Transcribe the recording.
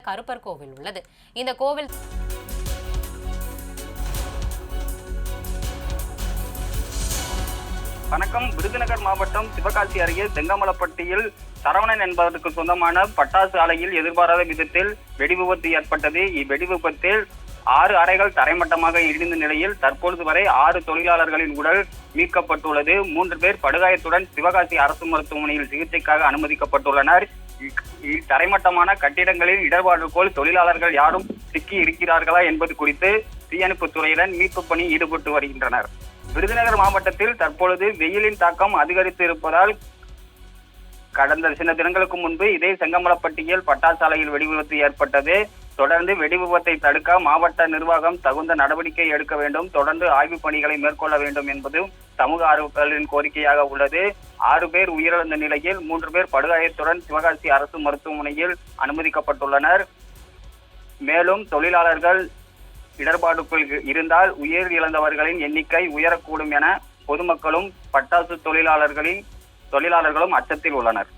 கருப்பர் கோவில் உள்ளது. இந்த கோவில் வணக்கம். விருதுநகர் மாவட்டம் சிவகாசி அருகே செங்கமலப்பட்டியில் சரவணன் என்பதற்கு சொந்தமான பட்டாசு ஆலையில் எதிர்பாராத விதத்தில் வெடி விபத்து ஏற்பட்டது. இவ்வெடி விபத்தில் 6 அறைகள் தரைமட்டமாக இடிந்த நிலையில் தற்பொழுது வரை 6 தொழிலாளர்களின் உடல் மீட்கப்பட்டுள்ளது. 3 பேர் படுகாயத்துடன் சிவகாசி அரசு மருத்துவமனையில் சிகிச்சைக்காக அனுமதிக்கப்பட்டுள்ளனர். தரைமட்டமான கட்டிடங்களில் இடர்பாடுகோள் தொழிலாளர்கள் யாரும் சிக்கி இருக்கிறார்களா என்பது குறித்து தீயணைப்புத் துறையினர் மீட்பு பணி ஈடுபட்டு வருகின்றனர். விருதுநகர் மாவட்டத்தில் தற்பொழுது வெயிலின் தாக்கம் அதிகரித்து இருப்பதால் கடந்த சில தினங்களுக்கு முன்பு இதே செங்கமலப்பட்டியில் பட்டாசு ஆலையில் வெடி விபத்து ஏற்பட்டது. தொடர்ந்து வெடி விபத்தை தடுக்க மாவட்ட நிர்வாகம் தகுந்த நடவடிக்கை எடுக்க வேண்டும், தொடர்ந்து ஆய்வுப் பணிகளை மேற்கொள்ள வேண்டும் என்பது சமூக ஆர்வலர்களின் கோரிக்கையாக உள்ளது. 6 பேர் உயிரிழந்த நிலையில் 3 பேர் படுகாயத்துடன் சிவகாசி அரசு மருத்துவமனையில் அனுமதிக்கப்பட்டுள்ளனர். மேலும் தொழிலாளர்கள் இடர்பாடுக்குள் இருந்தால் உயிர் இழந்தவர்களின் எண்ணிக்கை உயரக்கூடும் என பொதுமக்களும் பட்டாசு தொழிலாளர்களும் அச்சத்தில் உள்ளனர்.